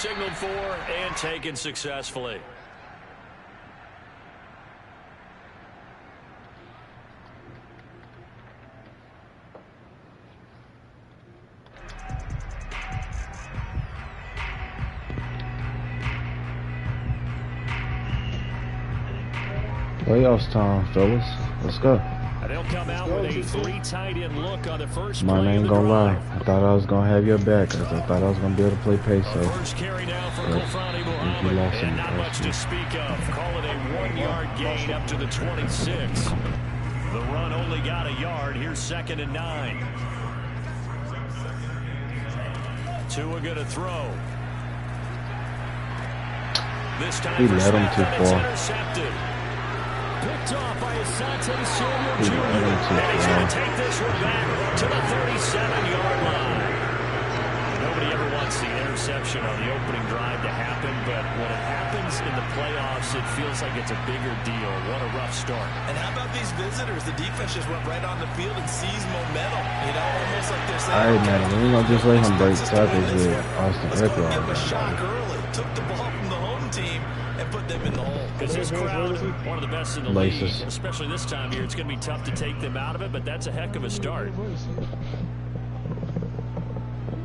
signaled for and taken successfully. Playoffs time, fellas. Let's go. They'll come out with a 3 tight end look on the first Mine play ain't of the gonna lie. drive. I thought I was gonna have your back because I thought I was gonna be able to play peso. First carry now for Khalfani Muhammad, and not much to speak of. Call it a 1-yard gain up to the 26. The run only got a yard. Here's 2nd and 9. Tua gonna throw. This time He led him too far. Intercepted. Picked off by Asante Samuel He Jr. led him too And he's far. going to take this one back to the 37-yard line. Nobody ever wants the interception on the opening drive to happen, but when it happens in the playoffs, it feels like it's a bigger deal. What a rough start. And how about these visitors? The defense just went right on the field and seized momentum. You know, almost like they're saying, All right, man. We ain't gonna just let him break tackles with Austin let's go Eckler. give them a shock early. Took the ball from the home team and put them in the hole. Because this crowd, one of the best in the Laces. league, especially this time of year, it's going to be tough to take them out of it, but that's a heck of a start.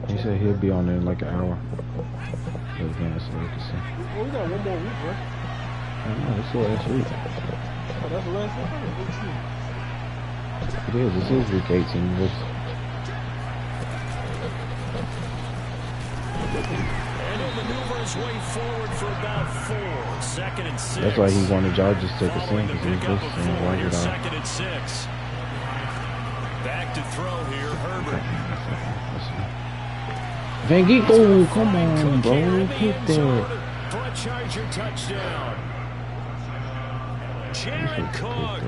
He said he'll be on there in like an hour. So we can see. Oh, we got one more week, right? I don't know. It's still last week. Oh, that's the last one. It is. This is week 18. And he'll maneuver his way forward for about 4. 2nd and 6. That's why he wanted y'all just take a Following swing the because he was pickup just of saying 4, why here's did 2nd and 6. Back to throw here, Herbert. Van Geek, oh, come on, bro. Hit that. For a Charger touchdown. Jared Cook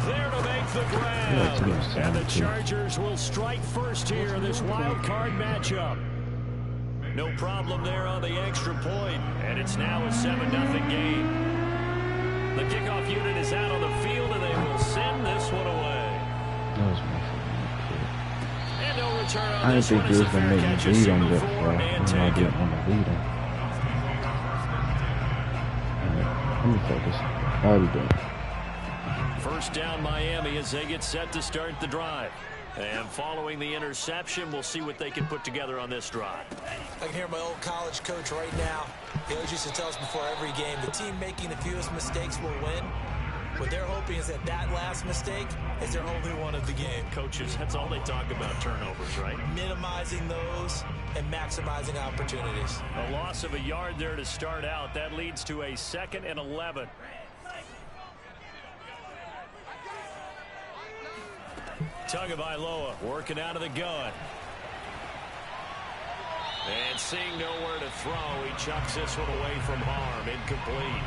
there to make the grab. And the Chargers will strike first here in this wild card matchup. No problem there on the extra point, and it's now a 7-0 game. The kickoff unit is out on the field, and they will send this one away. That was my fault. And no return on I didn't this think one he as was the going to fair make catch me is beat him single that for far. and I take didn't it. want to beat him. Let me focus. I'll be good. First down Miami as they get set to start the drive. And following the interception, we'll see what they can put together on this drive. I can hear my old college coach right now. He always used to tell us before every game, the team making the fewest mistakes will win. What they're hoping is that that last mistake is their only one of the game. Coaches, that's all they talk about, turnovers, right? Minimizing those and maximizing opportunities. A loss of a yard there to start out. That leads to a 2nd and 11. Tagovailoa working out of the gun. And seeing nowhere to throw, he chucks this one away from harm. Incomplete.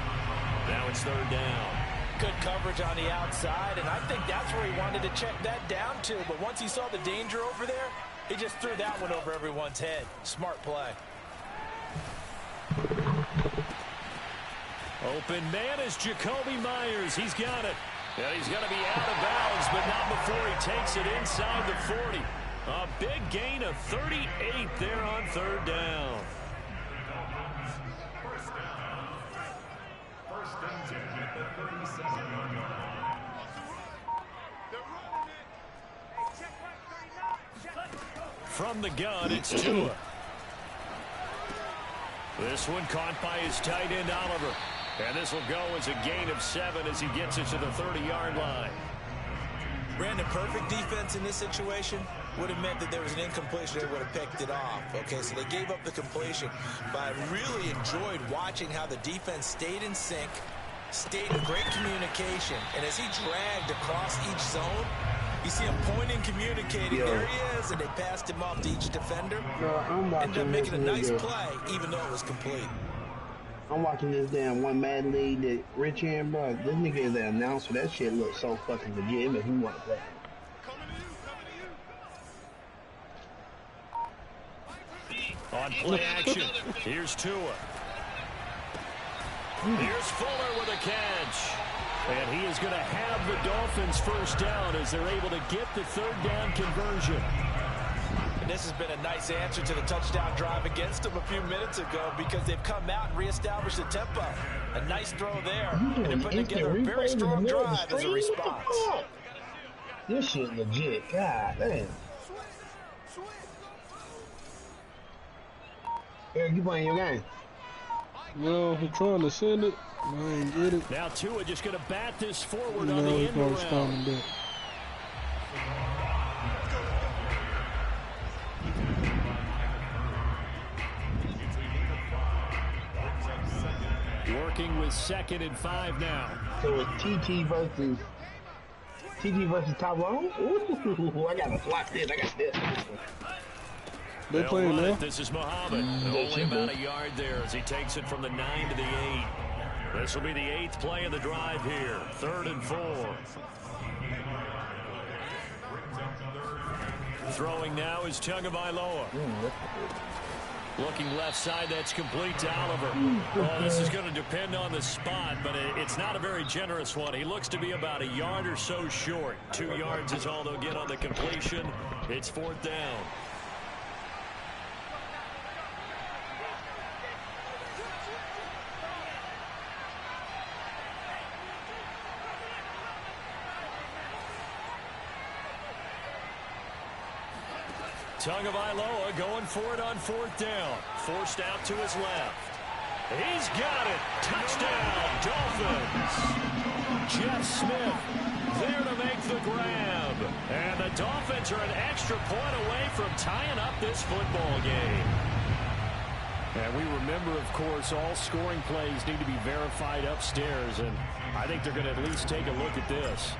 Now it's 3rd down. Good coverage on the outside, and I think that's where he wanted to check that down to. But once he saw the danger over there, he just threw that one over everyone's head. Smart play. Open man is Jacoby Myers. He's got it. And he's going to be out of bounds, but not before he takes it inside the 40. A big gain of 38 there on 3rd down. From the gun, it's Tua. This one caught by his tight end, Oliver. And this will go as a gain of 7 as he gets it to the 30-yard line. Brandon, perfect defense in this situation would have meant that there was an incompletion. They would have picked it off. Okay, so they gave up the completion. But I really enjoyed watching how the defense stayed in sync, stayed in great communication. And as he dragged across each zone, you see him pointing, communicating. There he is, and they passed him off to each defender. Bro, I'm watching Ended up making a this nice nigga. play, even though it was complete. I'm watching this damn one Madden league that Rich in, bro. This nigga is the announcer. That shit looks so fucking legit. It makes me want to play. On play action, here's Tua. Here's Fuller with a catch. And he is going to have the Dolphins first down as they're able to get the 3rd down conversion. And this has been a nice answer to the touchdown drive against them a few minutes ago because they've come out and reestablished the tempo. A nice throw there. And they're putting together a very strong drive as a response. This shit legit. God damn. Eric, you playing your game? No, I'm trying to send it. I ain't get it. Now Tua just going to bat this forward No, on the he's end gonna around. respond to that. Working with 2nd and 5 now. So it's TT versus Tyrone? Ooh, I gotta block this. I got this. They They'll playing run now? it. This is Muhammad. Only about a yard there as he takes it from the 9 to the 8. This will be the 8th play of the drive here. 3rd and 4. Throwing now is Tagovailoa. Looking left side, that's complete to Oliver. Well, this is going to depend on the spot, but it's not a very generous one. He looks to be about a yard or so short. 2 yards is all they'll get on the completion. It's 4th down. Tagovailoa going for it on 4th down. Forced out to his left. He's got it. Touchdown, Dolphins. Jeff Smith there to make the grab. And the Dolphins are an extra point away from tying up this football game. And we remember, of course, all scoring plays need to be verified upstairs. And I think they're going to at least take a look at this.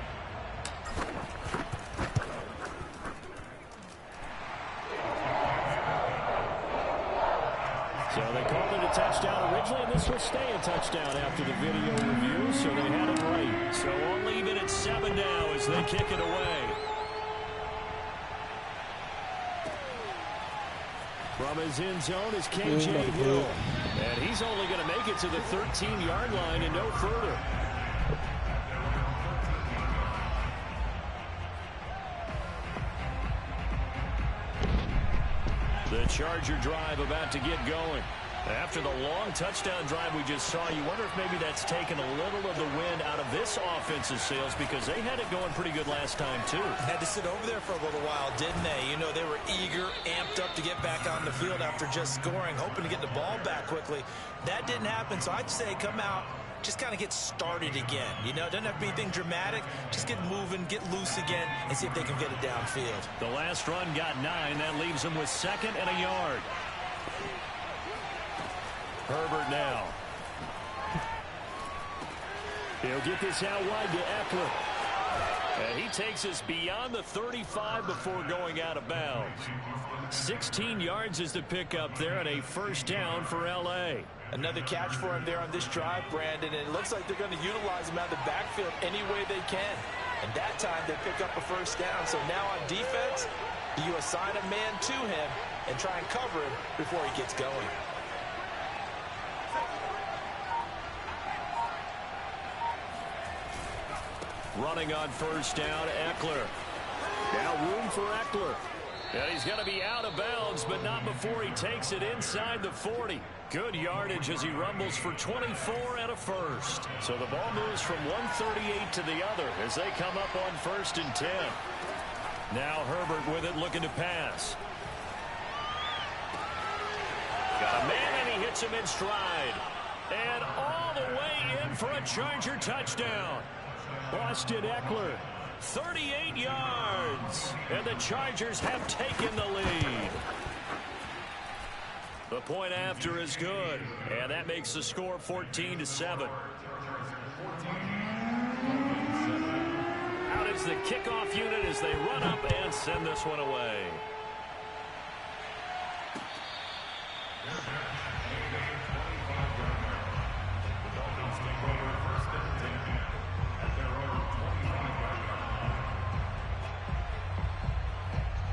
So they called it a touchdown originally, and this will stay a touchdown after the video review, so they had it right. So only even at 7 now as they kick it away. From his end zone is KJ Hill. And he's only going to make it to the 13-yard line and no further. The Charger drive about to get going. After the long touchdown drive we just saw, you wonder if maybe that's taken a little of the wind out of this offense's sails because they had it going pretty good last time, too. Had to sit over there for a little while, didn't they? You know, they were eager, amped up to get back on the field after just scoring, hoping to get the ball back quickly. That didn't happen, so I'd say come out, just kind of get started again. You know, it doesn't have to be anything dramatic. Just get moving, get loose again, and see if they can get it downfield. The last run got 9. That leaves them with 2nd and a yard. Herbert now. He'll get this out wide to Eckler. And he takes us beyond the 35 before going out of bounds. 16 yards is the pickup there and a 1st down for L.A. Another catch for him there on this drive, Brandon, and it looks like they're going to utilize him out of the backfield any way they can. And that time they pick up a 1st down. So now on defense, you assign a man to him and try and cover him before he gets going. Running on 1st down, Eckler. Now room for Eckler. And he's going to be out of bounds, but not before he takes it inside the 40. Good yardage as he rumbles for 24 and a 1st. So the ball moves from 138 to the other as they come up on 1st and 10. Now Herbert with it, looking to pass. Got a man, and he hits him in stride. And all the way in for a Charger touchdown. Austin Eckler, 38 yards, and the Chargers have taken the lead. The point after is good, and that makes the score 14-7. Out is the kickoff unit as they run up and send this one away.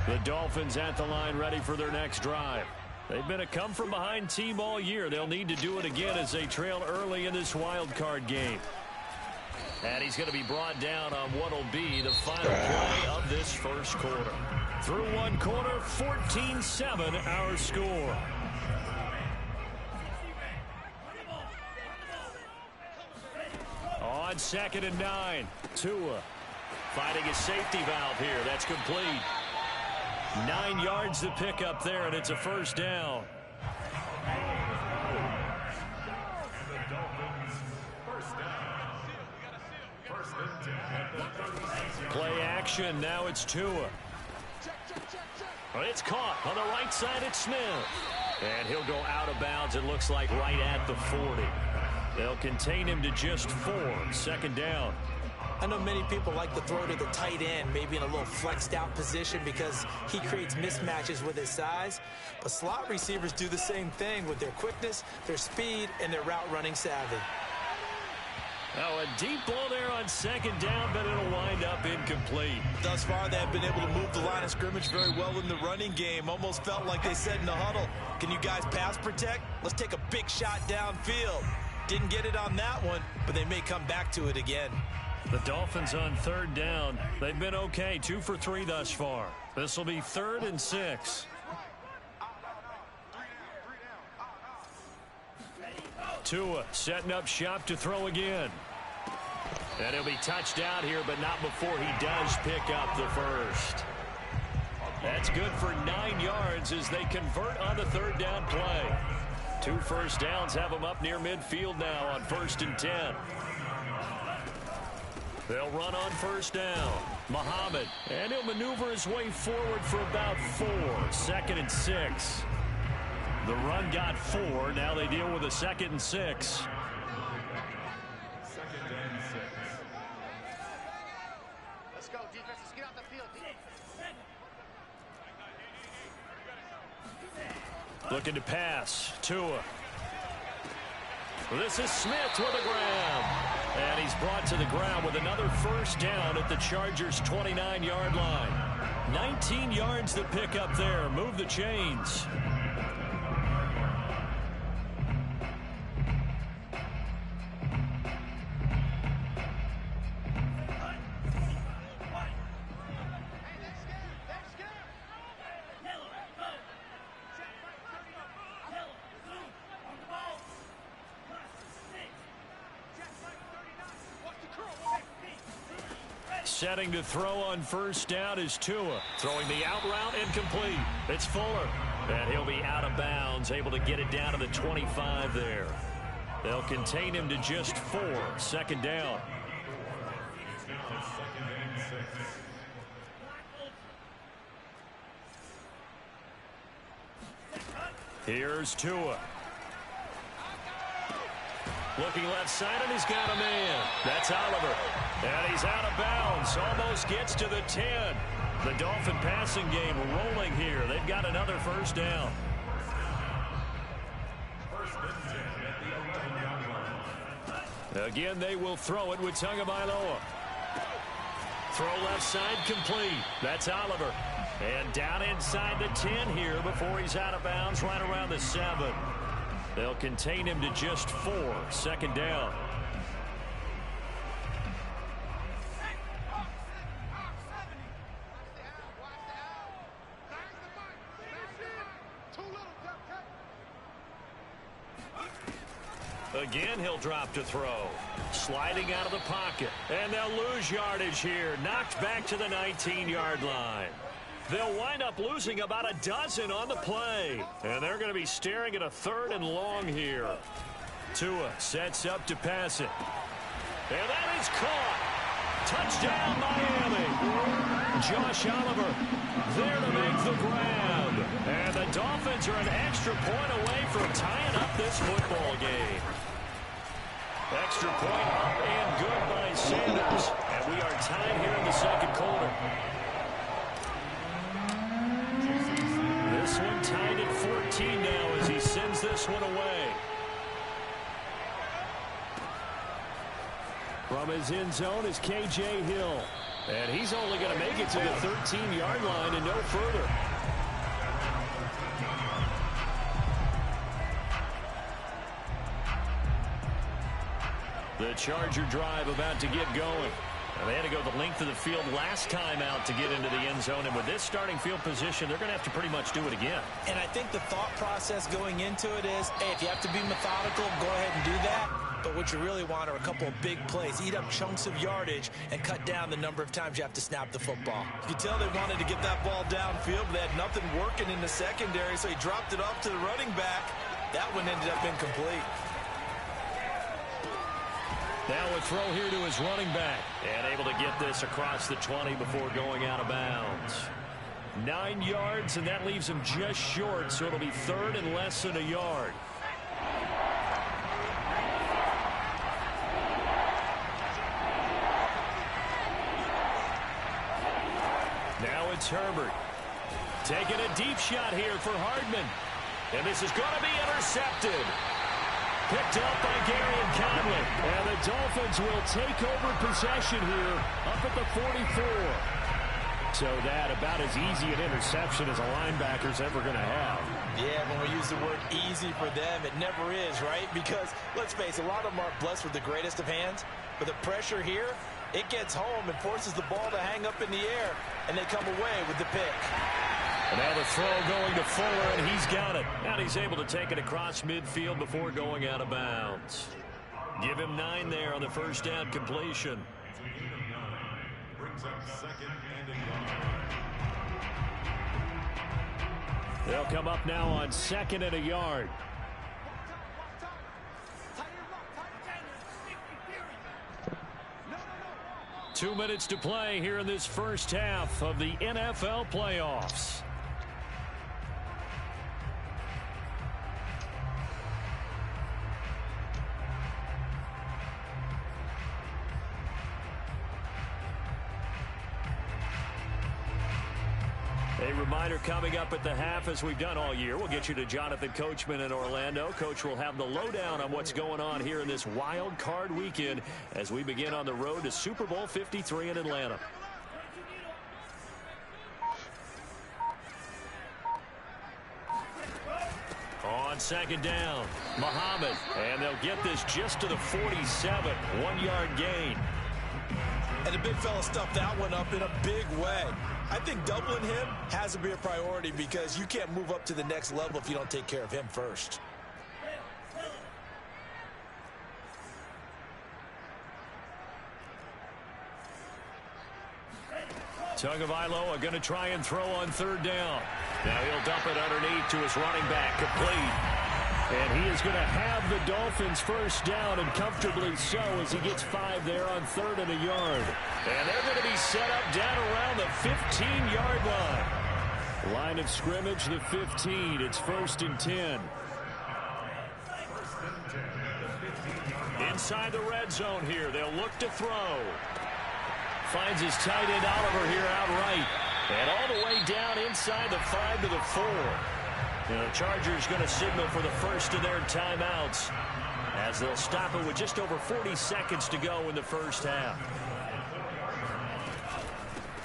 The Dolphins at the line ready for their next drive. They've been a come-from-behind team all year. They'll need to do it again as they trail early in this wild card game. And he's going to be brought down on what will be the final play of this 1st quarter. Through one quarter, 14-7 our score. On 2nd and 9, Tua finding a safety valve here. That's complete. 9 yards to pick up there, and it's a first down. Play action. Now it's Tua. It's caught on the right side. It's Smith. And he'll go out of bounds, it looks like, right at the 40. They'll contain him to just 4. 2nd down. I know many people like to throw to the tight end, maybe in a little flexed out position because he creates mismatches with his size. But slot receivers do the same thing with their quickness, their speed, and their route running savvy. Now a deep ball there on 2nd down, but it'll wind up incomplete. Thus far, they have been able to move the line of scrimmage very well in the running game. Almost felt like they said in the huddle, can you guys pass protect? Let's take a big shot downfield. Didn't get it on that one, but they may come back to it again. The Dolphins on 3rd down. They've been okay, 2 for 3 thus far. This will be 3rd and 6. Tua setting up shop to throw again. And he'll be touched out here, but not before he does pick up the first. That's good for 9 yards as they convert on the 3rd down play. 2 first downs have them up near midfield now on 1st and 10. They'll run on 1st down. Muhammad, and he'll maneuver his way forward for about 4. 2nd and 6. The run got 4. Now they deal with a 2nd and 6. Let's go, defense. Let's get out the field. Looking to pass. Tua. This is Smith with the grab. And he's brought to the ground with another first down at the Chargers' 29-yard line. 19 yards to pick up there. Move the chains. Setting to throw on 1st down is Tua. Throwing the out route incomplete. It's Fuller. And he'll be out of bounds, able to get it down to the 25 there. They'll contain him to just 4. 2nd down. Here's Tua. Looking left side, and he's got a man. That's Oliver. And he's out of bounds. Almost gets to the 10. The Dolphin passing game rolling here. They've got another first down. Again, they will throw it with Tagovailoa. Throw left side complete. That's Oliver. And down inside the 10 here before he's out of bounds right around the 7. They'll contain him to just 4. 2nd down. Again, he'll drop to throw. Sliding out of the pocket. And they'll lose yardage here. Knocked back to the 19-yard line. They'll wind up losing about a dozen on the play. And they're going to be staring at a 3rd and long here. Tua sets up to pass it. And that is caught. Touchdown, Miami. Josh Oliver there to make the grab. And the Dolphins are an extra point away from tying up this football game. Extra point up and good by Sanders. And we are tied here in the 2nd quarter. This one tied at 14 now as he sends this one away. From his end zone is K.J. Hill. And he's only going to make it to the 13-yard line and no further. The Charger drive about to get going. And they had to go the length of the field last time out to get into the end zone. And with this starting field position, they're going to have to pretty much do it again. And I think the thought process going into it is, hey, if you have to be methodical, go ahead and do that. But what you really want are a couple of big plays. Eat up chunks of yardage and cut down the number of times you have to snap the football. You can tell they wanted to get that ball downfield, but they had nothing working in the secondary, so he dropped it off to the running back. That one ended up incomplete. Now a throw here to his running back. And able to get this across the 20 before going out of bounds. 9 yards, and that leaves him just short, so it'll be third and less than a yard. Now it's Herbert. Taking a deep shot here for Hardman. And this is going to be intercepted. Picked up by Garyon Conley. And the Dolphins will take over possession here up at the 44. So that about as easy an interception as a linebacker's ever going to have. Yeah, when we use the word easy for them, it never is, right? Because, let's face it, a lot of them aren't blessed with the greatest of hands. But the pressure here, it gets home and forces the ball to hang up in the air, and they come away with the pick. And now the throw going to Fuller, and he's got it. And he's able to take it across midfield before going out of bounds. Give him 9 there on the first down completion. They'll come up now on 2nd and a yard. Two minutes to play here in this first half of the NFL playoffs. A reminder coming up at the half, as we've done all year. We'll get you to Jonathan Coachman in Orlando. Coach will have the lowdown on what's going on here in this wild card weekend as we begin on the road to Super Bowl 53 in Atlanta. On 2nd down, Muhammad, and they'll get this just to the 47, 1-yard gain. And the big fella stuffed that one up in a big way. I think doubling him has to be a priority because you can't move up to the next level if you don't take care of him first. Tagovailoa going to try and throw on 3rd down. Now he'll dump it underneath to his running back, complete. And he is going to have the Dolphins first down, and comfortably so, as he gets 5 there on 3rd and a yard. And they're going to be set up down around the 15-yard line. Line of scrimmage, the 15. It's 1st and 10. Inside the red zone here. They'll look to throw. Finds his tight end Oliver here outright. And all the way down inside the 5 to the 4. And the Chargers going to signal for the first of their timeouts as they'll stop it with just over 40 seconds to go in the first half.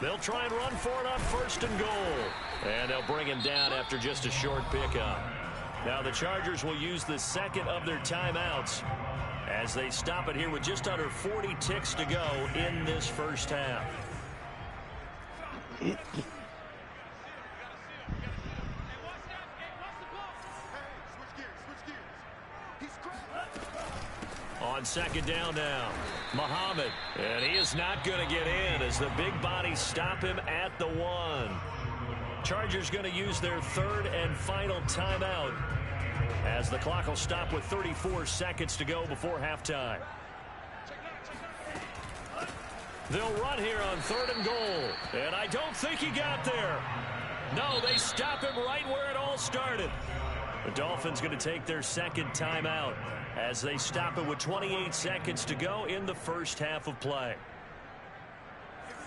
They'll try and run for it on 1st and goal. And they'll bring him down after just a short pickup. Now the Chargers will use the second of their timeouts as they stop it here with just under 40 ticks to go in this first half. On 2nd down now, Muhammad, and he is not going to get in as the big bodies stop him at the 1. Chargers going to use their 3rd and final timeout as the clock will stop with 34 seconds to go before halftime. They'll run here on 3rd and goal, and I don't think he got there. No, they stop him right where it all started. The Dolphins going to take their 2nd timeout as they stop it with 28 seconds to go in the first half of play.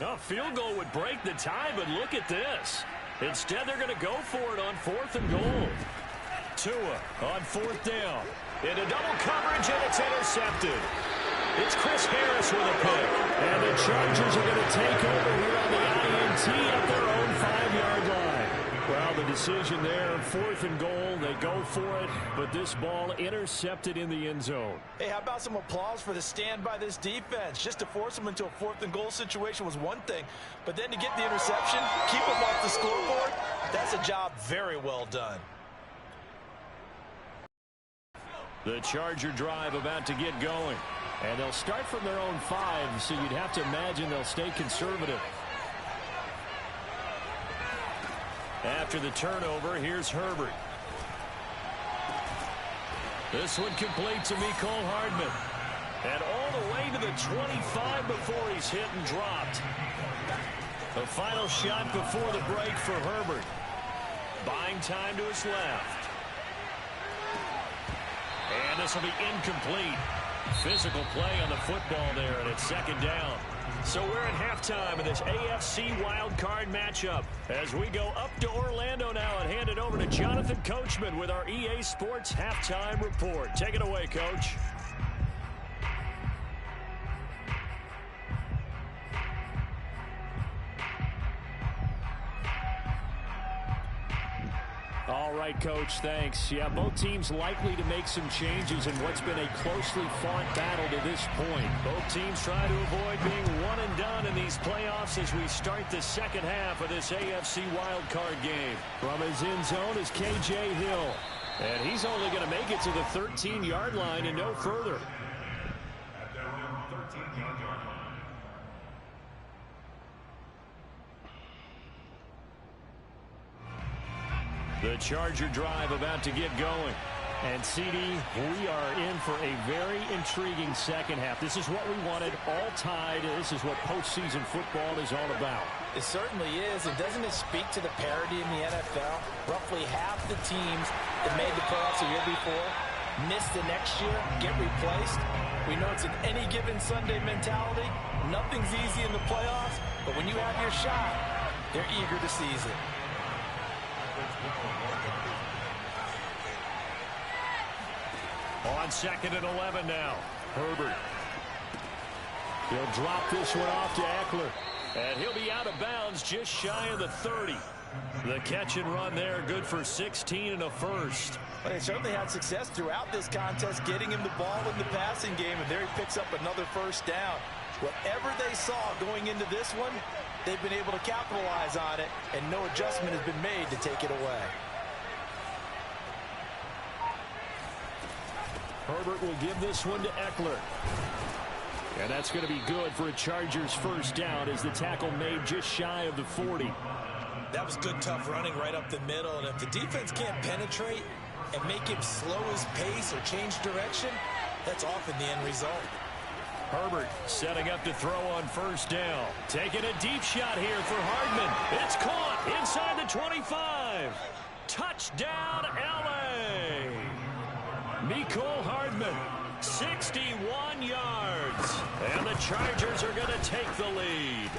A field goal would break the tie, but look at this. Instead, they're going to go for it on 4th and goal. Tua on 4th down. Into double coverage, and it's intercepted. It's Chris Harris with a pick. And the Chargers are going to take over here on the INT at their own 5-yard line. Well, the decision there, 4th and goal. They go for it, but this ball intercepted in the end zone. Hey, how about some applause for the stand by this defense? Just to force them into a 4th and goal situation was one thing, but then to get the interception, keep them off the scoreboard, that's a job very well done. The Charger drive about to get going, and they'll start from their own 5, so you'd have to imagine they'll stay conservative. After the turnover, here's Herbert. This one complete to Mecole Hardman. And all the way to the 25 before he's hit and dropped. The final shot before the break for Herbert. Buying time to his left. And this will be incomplete. Physical play on the football there, and it's 2nd down. So we're at halftime of this AFC wildcard matchup as we go up to Orlando now and hand it over to Jonathan Coachman with our EA Sports halftime report. Take it away, Coach. All right, Coach, thanks. Yeah, both teams likely to make some changes in what's been a closely fought battle to this point. Both teams try to avoid being one and done in these playoffs as we start the second half of this AFC wildcard game. From his end zone is K.J. Hill. And he's only going to make it to the 13-yard line and no further. The Charger drive about to get going. And, CD, we are in for a very intriguing second half. This is what we wanted, all tied. This is what postseason football is all about. It certainly is. And doesn't it speak to the parity in the NFL? Roughly half the teams that made the playoffs a year before miss the next year, get replaced. We know it's an any given Sunday mentality. Nothing's easy in the playoffs, but when you have your shot, they're eager to seize it. On 2nd and 11 now. Herbert. He'll drop this one off to Eckler. And he'll be out of bounds just shy of the 30. The catch and run there, good for 16 and a first. But they certainly had success throughout this contest, getting him the ball in the passing game, and there he picks up another first down. Whatever they saw going into this one, they've been able to capitalize on it, and no adjustment has been made to take it away. Herbert will give this one to Eckler. And that's going to be good for a Chargers first down as the tackle made just shy of the 40. That was good, tough running right up the middle. And if the defense can't penetrate and make him slow his pace or change direction, that's often the end result. Herbert setting up to throw on first down. Taking a deep shot here for Hardman. It's caught inside the 25. Touchdown, L.A. Mecole Hardman, 61 yards. And the Chargers are going to take the lead.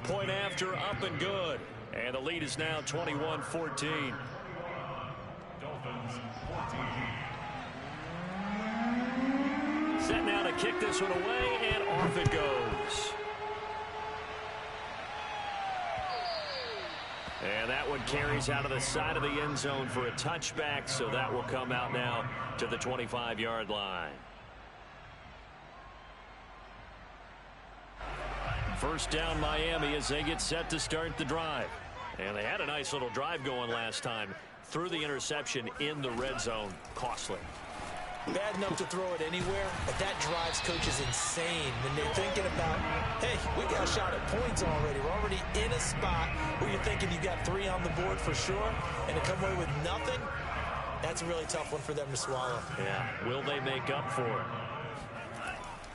Point after, up and good. And the lead is now 21-14. Set now to kick this one away, and off it goes. And that one carries out of the side of the end zone for a touchback, so that will come out now to the 25-yard line. First down Miami as they get set to start the drive. And they had a nice little drive going last time. Threw the interception in the red zone. Costly. Bad enough to throw it anywhere, but that drives coaches insane when they're thinking about, hey, we got a shot at points already. We're already in a spot where you're thinking you got 3 on the board for sure, and to come away with nothing, that's a really tough one for them to swallow. Yeah, will they make up for it?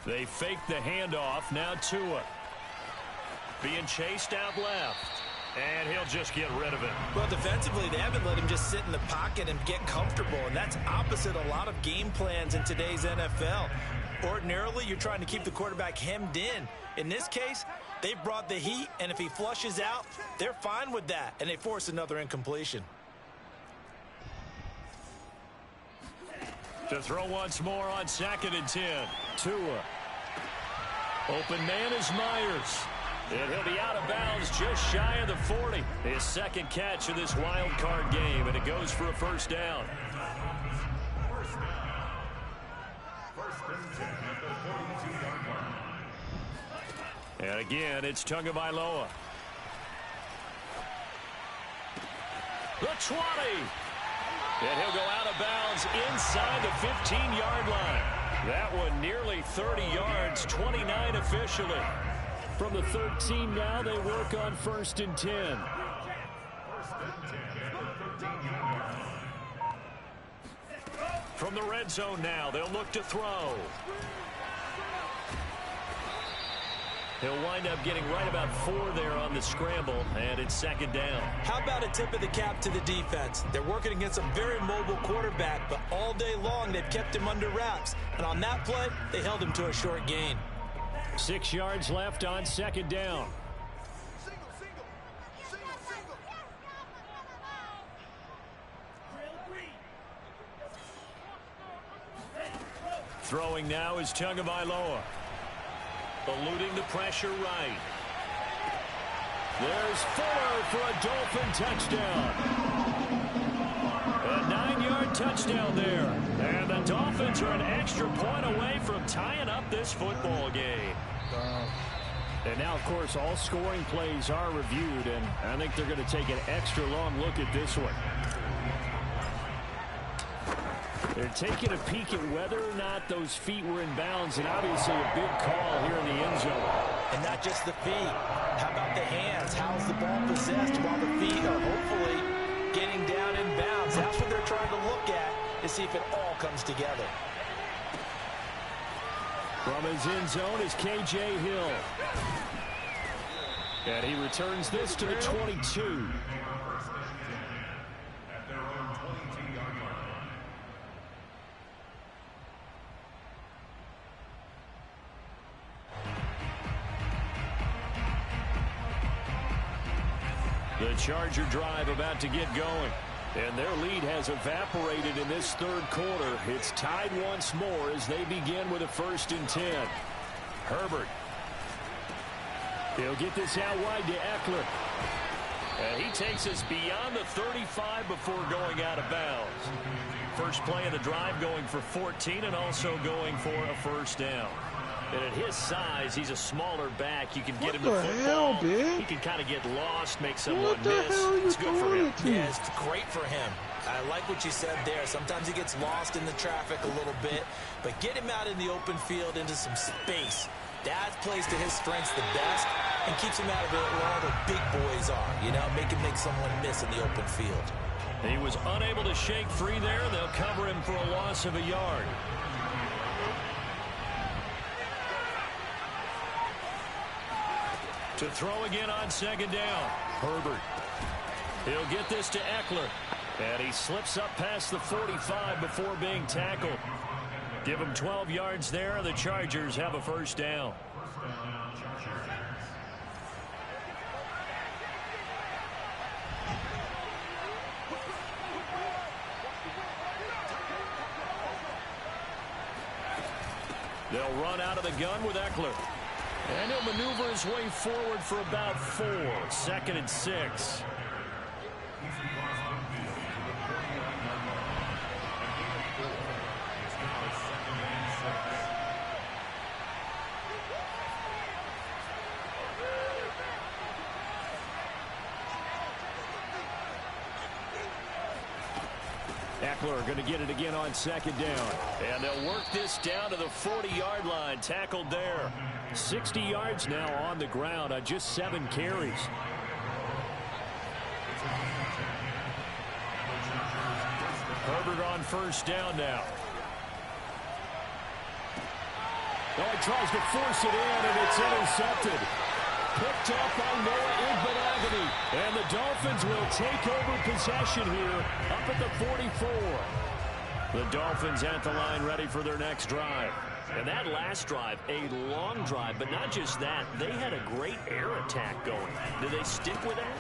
They fake the handoff. Now Tua being chased out left. And he'll just get rid of it. Well, defensively, they haven't let him just sit in the pocket and get comfortable, and that's opposite a lot of game plans in today's NFL. Ordinarily, you're trying to keep the quarterback hemmed in. In this case, they've brought the heat, and if he flushes out, they're fine with that, and they force another incompletion. To throw once more on 2nd and 10. Tua. Open man is Myers. And he'll be out of bounds just shy of the 40. His second catch of this wild card game, and it goes for a first down. And again, it's Tagovailoa. The 20. And he'll go out of bounds inside the 15-yard line. That one nearly 30 yards, 29 officially. From the 13 now, they work on 1st and 10. From the red zone now, they'll look to throw. He'll wind up getting right about 4 there on the scramble, and it's 2nd down. How about a tip of the cap to the defense? They're working against a very mobile quarterback, but all day long they've kept him under wraps. And on that play, they held him to a short gain. 6 yards left on 2nd down. Throwing now is Tagovailoa. Eluding the pressure right. There's Fuller for a Dolphin touchdown. A 9-yard touchdown there. And the Dolphins are an extra point away from tying up this football game. And now, of course, all scoring plays are reviewed, and I think they're going to take an extra long look at this one. They're taking a peek at whether or not those feet were in bounds, and obviously a big call here in the end zone. And not just the feet. How about the hands? How's the ball possessed while the feet are hopefully getting down in bounds? That's what they're trying to look at to see if it all comes together. From his end zone is K.J. Hill. And he returns this to the 22. The Charger drive about to get going. And their lead has evaporated in this 3rd quarter. It's tied once more as they begin with a 1st and 10. Herbert. He'll get this out wide to Eckler. And he takes us beyond the 35 before going out of bounds. First play of the drive going for 14 and also going for a 1st down. And at his size, he's a smaller back. You can get him the football. He can kind of get lost, make someone miss. It's good for him. Yeah, it's great for him. I like what you said there. Sometimes he gets lost in the traffic a little bit, but get him out in the open field into some space. That plays to his strengths the best and keeps him out of it where all the big boys are. You know, make someone miss in the open field. He was unable to shake free there. They'll cover him for a loss of a yard. To throw again on 2nd down. Herbert. He'll get this to Eckler. And he slips up past the 45 before being tackled. Give him 12 yards there. The Chargers have a 1st down. They'll run out of the gun with Eckler. And he'll maneuver his way forward for about 4. 2nd and 6. Eckler going to get it again on 2nd down. And they'll work this down to the 40-yard line. Tackled there. 60 yards now on the ground on just 7 carries. Herbert on 1st down now. Oh, he tries to force it in, and it's intercepted. Picked up by Noah Igbinoghene. And the Dolphins will take over possession here up at the 44. The Dolphins at the line ready for their next drive. And that last drive, a long drive, but not just that. They had a great air attack going. Do they stick with that?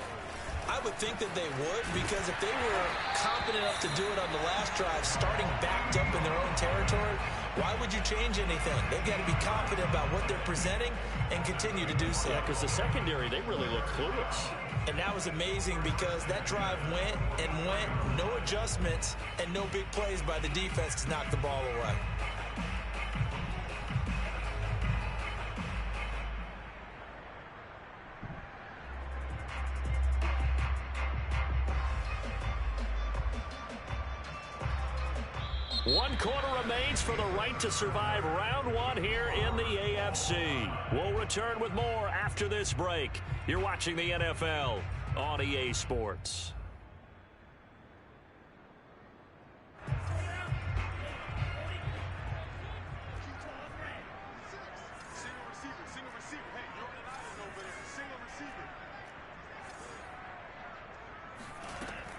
I would think that they would, because if they were confident enough to do it on the last drive, starting backed up in their own territory, why would you change anything? They've got to be confident about what they're presenting and continue to do so. Yeah, because the secondary, they really look clueless. And that was amazing because that drive went and went, no adjustments, and no big plays by the defense to knock the ball away. One quarter remains for the right to survive round one here in the AFC. We'll return with more after this break. You're watching the NFL on EA Sports.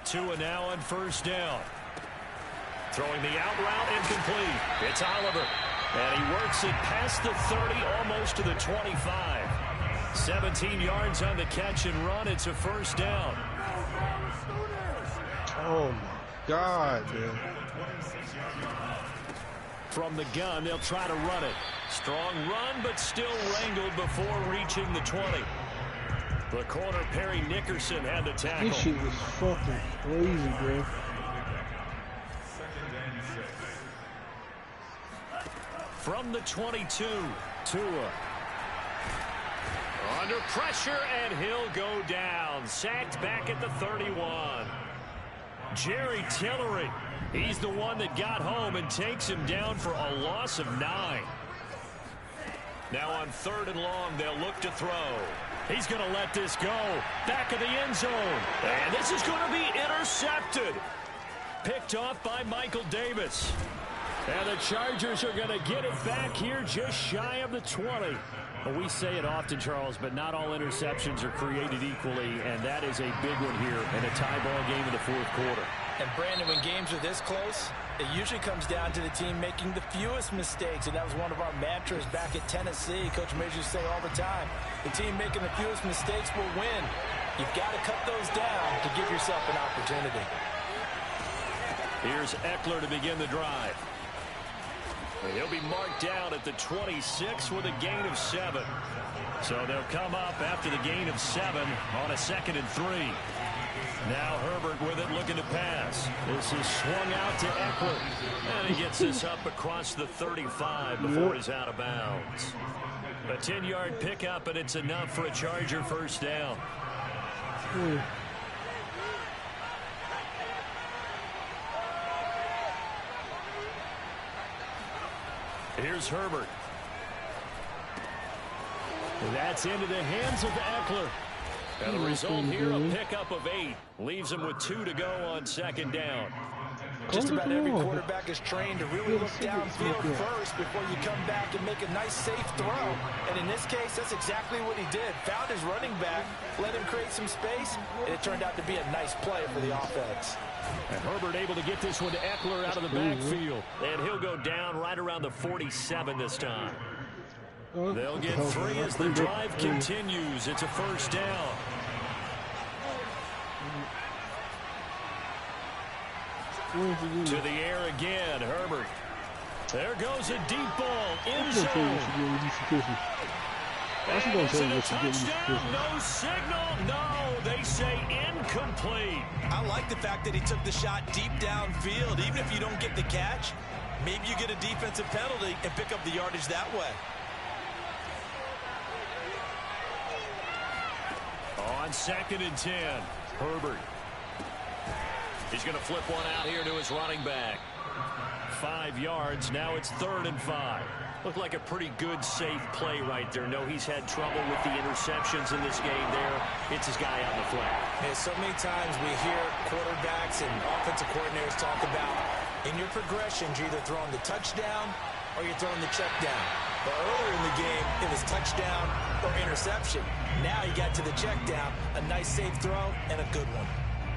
Tua now on first down. Throwing the out route incomplete. It's Oliver. And he works it past the 30, almost to the 25. 17 yards on the catch and run. It's a first down. Oh, my God, man. From the gun, they'll try to run it. Strong run, but still wrangled before reaching the 20. The corner, Perry Nickerson, had the tackle. This shit was fucking crazy, bro. From the 22, Tua. Under pressure, and he'll go down. Sacked back at the 31. Jerry Tillery, he's the one that got home and takes him down for a loss of 9. Now on 3rd and long, they'll look to throw. He's going to let this go. Back of the end zone. And this is going to be intercepted. Picked off by Michael Davis. And the Chargers are going to get it back here just shy of the 20. Well, we say it often, Charles, but not all interceptions are created equally, and that is a big one here in a tie ball game in the 4th quarter. And, Brandon, when games are this close, it usually comes down to the team making the fewest mistakes, and that was one of our mantras back at Tennessee. Coach Major used to say all the time, the team making the fewest mistakes will win. You've got to cut those down to give yourself an opportunity. Here's Eckler to begin the drive. He'll be marked down at the 26 with a gain of 7. So they'll come up after the gain of 7 on a 2nd and 3. Now Herbert with it, looking to pass. This is swung out to Eckler. And he gets this up across the 35 before he's out of bounds. A 10-yard pickup, and it's enough for a Charger first down. Here's Herbert. That's into the hands of Eckler. And the result here, a pickup of 8. Leaves him with 2 to go on 2nd down. Just about every quarterback is trained to really look downfield first before you come back and make a nice, safe throw. And in this case, that's exactly what he did. Found his running back, let him create some space, and it turned out to be a nice play for the offense. And Herbert able to get this one to Eckler out of the backfield. And he'll go down right around the 47 this time. They'll get 3 as the drive continues. It's a first down. To the air again, Herbert. There goes a deep ball, end zone. And is it a touchdown? No signal. No, they say incomplete. I like the fact that he took the shot deep downfield. Even if you don't get the catch, maybe you get a defensive penalty and pick up the yardage that way. On 2nd and 10, Herbert. He's going to flip one out here to his running back. 5 yards. Now it's 3rd and 5. Looked like a pretty good, safe play right there. No, he's had trouble with the interceptions in this game there. It's his guy out in the flat. Man, so many times we hear quarterbacks and offensive coordinators talk about in your progressions, you're either throwing the touchdown or you're throwing the check down. But earlier in the game, it was touchdown or interception. Now you got to the check down, a nice, safe throw, and a good one.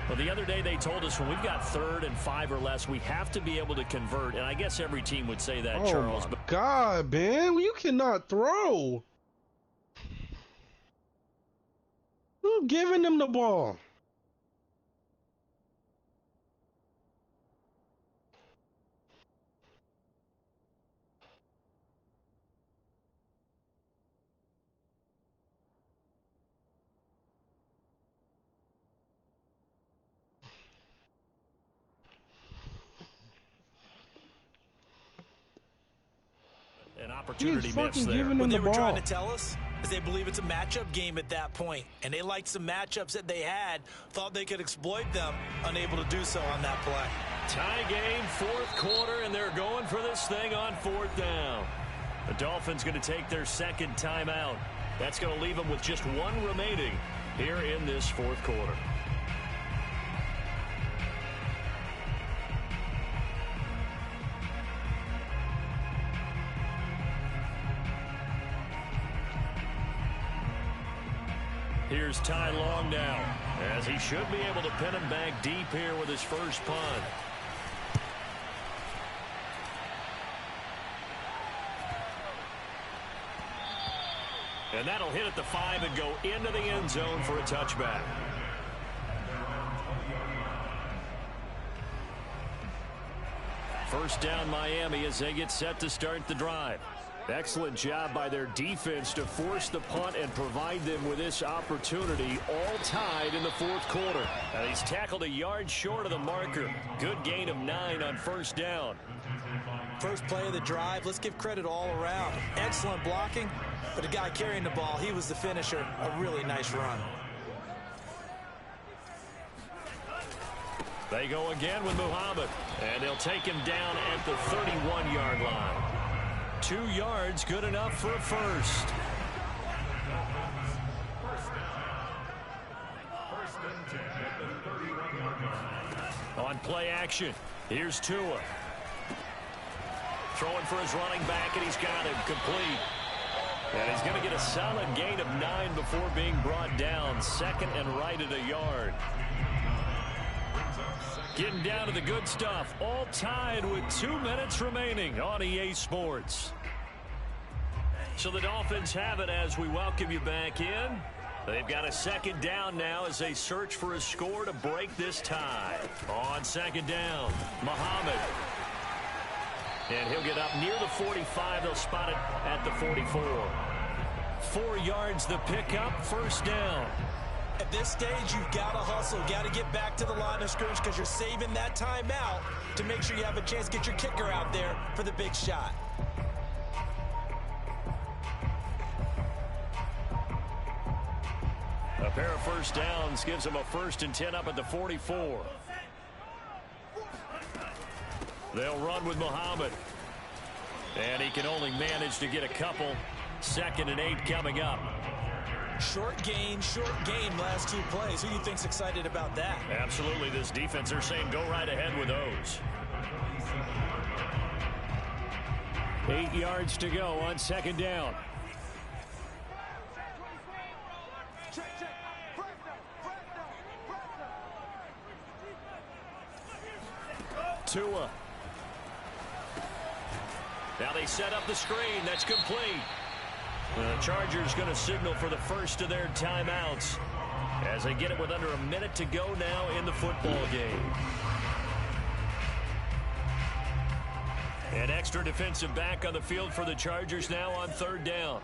Well, the other day they told us when we've got 3rd and 5 or less, we have to be able to convert. And I guess every team would say that, Charles. Oh, my God, man. You cannot throw. Who's giving them the ball? An He opportunity is missed fucking there. giving him What the they were trying ball. to tell us is they believe it's a matchup game at that point, and they liked some matchups that they had, thought they could exploit them, unable to do so on that play. Tie game, fourth quarter, and they're going for this thing on fourth down. The Dolphins going to take their second timeout. That's going to leave them with just one remaining here in this fourth quarter. Here's Ty Long now, as he should be able to pin him back deep here with his first punt. And that'll hit at the 5 and go into the end zone for a touchback. First down Miami as they get set to start the drive. Excellent job by their defense to force the punt and provide them with this opportunity, all tied in the fourth quarter. He's tackled a yard short of the marker. Good gain of 9 on first down. First play of the drive, let's give credit all around. Excellent blocking, but the guy carrying the ball, he was the finisher. A really nice run. They go again with Muhammad, and they'll take him down at the 31-yard line. 2 yards, good enough for a first. On play action, here's Tua. Throwing for his running back, and he's got him complete. And he's going to get a solid gain of 9 before being brought down. Second and right at a yard. Getting down to the good stuff. All tied with 2 minutes remaining on EA Sports. So the Dolphins have it as we welcome you back in. They've got a second down now as they search for a score to break this tie. On second down, Muhammad. And he'll get up near the 45. They'll spot it at the 44. 4 yards the pickup, first down. At this stage, you've got to hustle. Got to get back to the line of scrimmage because you're saving that timeout to make sure you have a chance to get your kicker out there for the big shot. A pair of first downs gives them a 1st and 10 up at the 44. They'll run with Muhammad. And he can only manage to get a couple. 2nd and 8 coming up. Short gain, last 2 plays. Who do you think's excited about that? Absolutely, this defense, they're saying go right ahead with those. 8 yards to go on second down. Tua. Now they set up the screen. That's complete. The Chargers going to signal for the first of their timeouts as they get it with under a minute to go now in the football game. An extra defensive back on the field for the Chargers now on third down.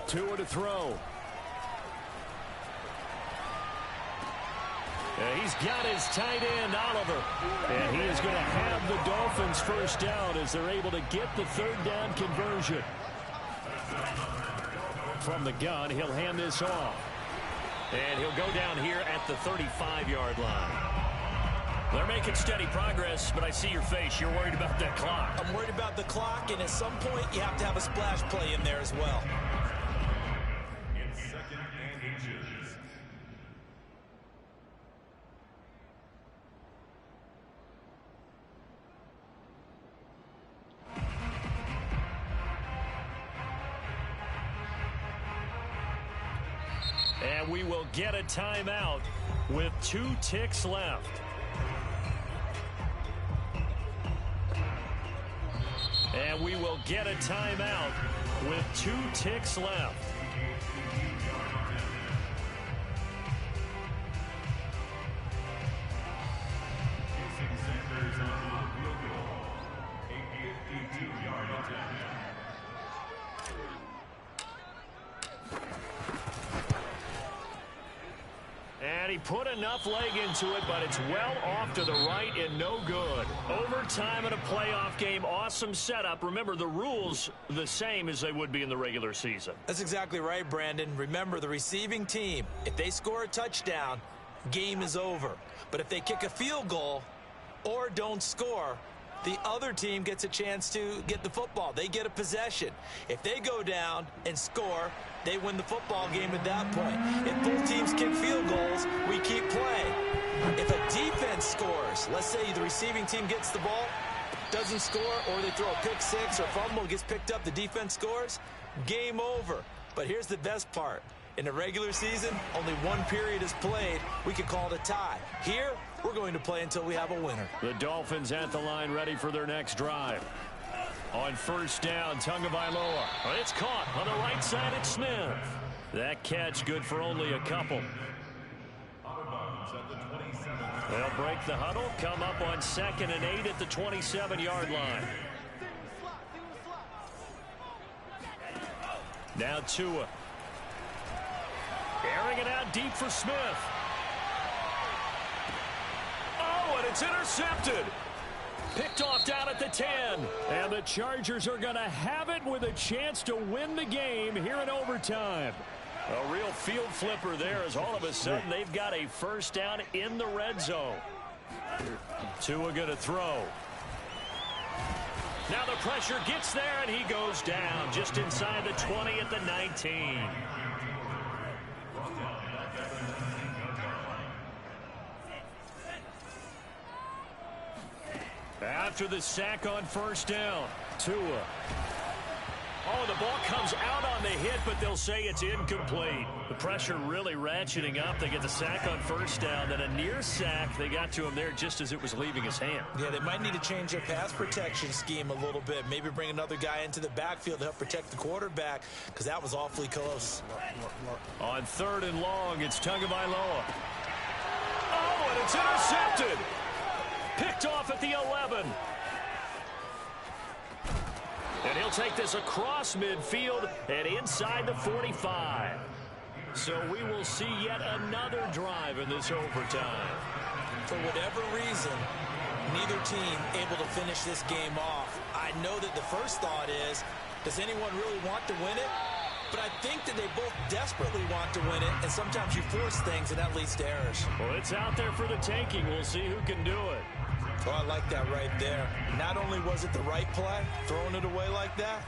Tua to throw. He's got his tight end, Oliver. And he is going to have the Dolphins first down as they're able to get the third down conversion. From the gun, he'll hand this off. And he'll go down here at the 35-yard line. They're making steady progress, but I see your face. You're worried about that clock. I'm worried about the clock, and at some point, you have to have a splash play in there as well. And we will get a timeout with 2 ticks left. And we will get a timeout with 2 ticks left. he put enough leg into it, but it's well off to the right and no good. Overtime in a playoff game, awesome setup. Remember, the rules the same as they would be in the regular season. That's exactly right, Brandon. Remember, the receiving team, if they score a touchdown, game is over. But if they kick a field goal or don't score, the other team gets a chance to get the football. They get a possession. If they go down and score, they win the football game at that point. If both teams kick field goals, we keep playing. If a defense scores, let's say the receiving team gets the ball, doesn't score, or they throw a pick six or fumble, gets picked up, the defense scores, game over. But here's the best part. In the regular season, only one period is played. We could call it a tie. Here, we're going to play until we have a winner. The Dolphins at the line, ready for their next drive. On first down, Tagovailoa. It's caught on the right side at Smith. That catch good for only a couple. They'll break the huddle, come up on 2nd and 8 at the 27-yard line. Now Tua. Airing it out deep for Smith. Oh, and it's intercepted. Picked off down at the 10. And the Chargers are going to have it with a chance to win the game here in overtime. A real field flipper there as all of a sudden they've got a first down in the red zone. Tua going to throw. Now the pressure gets there and he goes down just inside the 20 at the 19. After the sack on first down, Tua. Oh, the ball comes out on the hit, but they'll say it's incomplete. The pressure really ratcheting up. They get the sack on first down, then a near sack. They got to him there just as it was leaving his hand. Yeah, they might need to change their pass protection scheme a little bit. Maybe bring another guy into the backfield to help protect the quarterback, because that was awfully close. On 3rd and long, it's Tagovailoa. Oh, and it's intercepted. Picked off at the 11. And he'll take this across midfield and inside the 45. So we will see yet another drive in this overtime. For whatever reason, neither team able to finish this game off. I know that the first thought is, does anyone really want to win it? But I think that they both desperately want to win it, and sometimes you force things, and that leads to errors. Well, it's out there for the taking. We'll see who can do it. Oh, I like that right there. Not only was it the right play, throwing it away like that,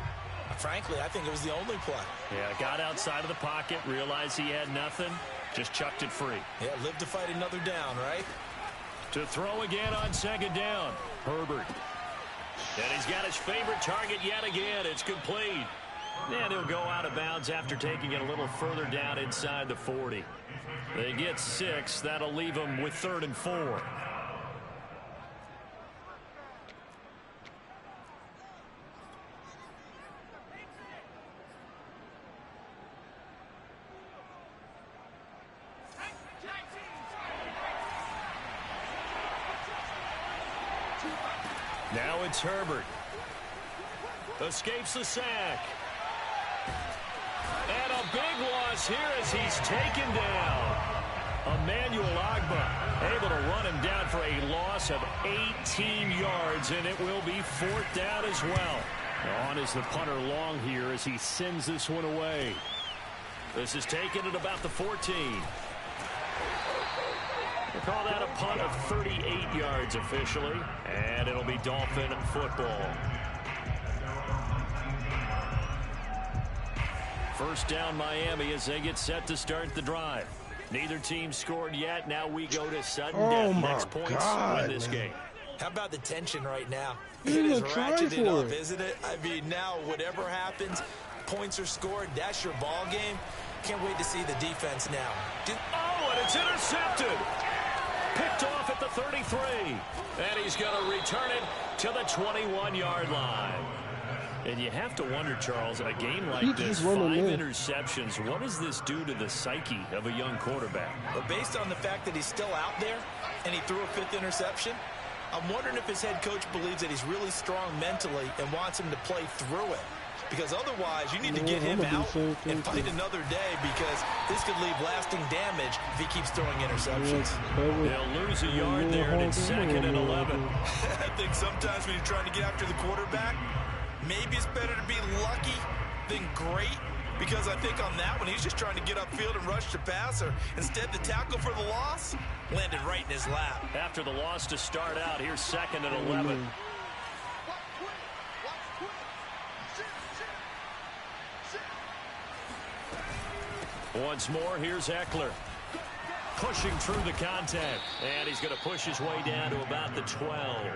frankly, I think it was the only play. Yeah, got outside of the pocket, realized he had nothing, just chucked it free. Yeah, live to fight another down, right? To throw again on 2nd down, Herbert. And he's got his favorite target yet again. It's complete. And he'll go out of bounds after taking it a little further down inside the 40. They get 6. That'll leave them with 3rd and 4. Now it's Herbert. Escapes the sack. And a big loss here as he's taken down. Emmanuel Ogbah able to run him down for a loss of 18 yards, and it will be 4th down as well. On is the punter long here as he sends this one away. This is taken at about the 14. We'll call that a punt of 38 yards officially, and it'll be Dolphin football. First down Miami as they get set to start the drive. Neither team scored yet. Now we go to sudden death. Next points win this game. How about the tension right now? It is is ratcheting up, isn't it? I mean, now whatever happens, points are scored. That's your ball game. Can't wait to see the defense now. Oh, and it's intercepted. Picked off at the 33. And he's going to return it to the 21-yard line. And you have to wonder, Charles, a game like this, 5 interceptions, what does this do to the psyche of a young quarterback? But based on the fact that he's still out there and he threw a 5th interception, I'm wondering if his head coach believes that he's really strong mentally and wants him to play through it. because otherwise you need to get him out and fight another day, because this could leave lasting damage if he keeps throwing interceptions. They'll lose a yard there, and it's 2nd and 11. I think sometimes when you're trying to get after the quarterback, maybe it's better to be lucky than great, because I think on that one, he's just trying to get upfield and rush the passer. Instead, the tackle for the loss landed right in his lap. After the loss to start out, here's 2nd and 11. Once more, here's Eckler. Pushing through the contact. And he's going to push his way down to about the 12.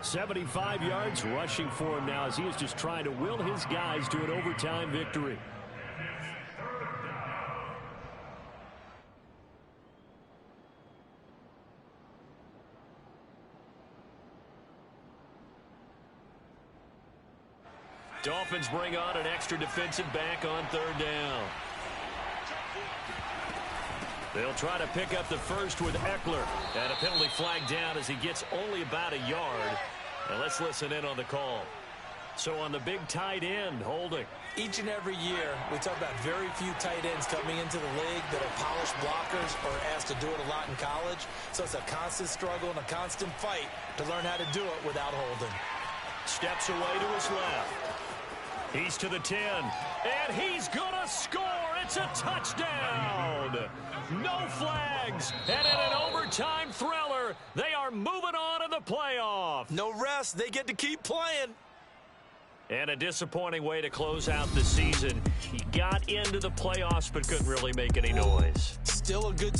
75 yards rushing for him now as he is just trying to will his guys to an overtime victory. Dolphins bring on an extra defensive back on 3rd down. They'll try to pick up the first with Eckler. And a penalty flag down as he gets only about a yard. And let's listen in on the call. So on the big tight end, holding. Each and every year, we talk about very few tight ends coming into the league that are polished blockers or asked to do it a lot in college. So it's a constant struggle and a constant fight to learn how to do it without holding. Steps away to his left. He's to the 10. And he's going to score. It's a touchdown. No flags. And in an overtime thriller, they are moving on in the playoff. No rest. They get to keep playing. And a disappointing way to close out the season. He got into the playoffs but couldn't really make any noise. Still a good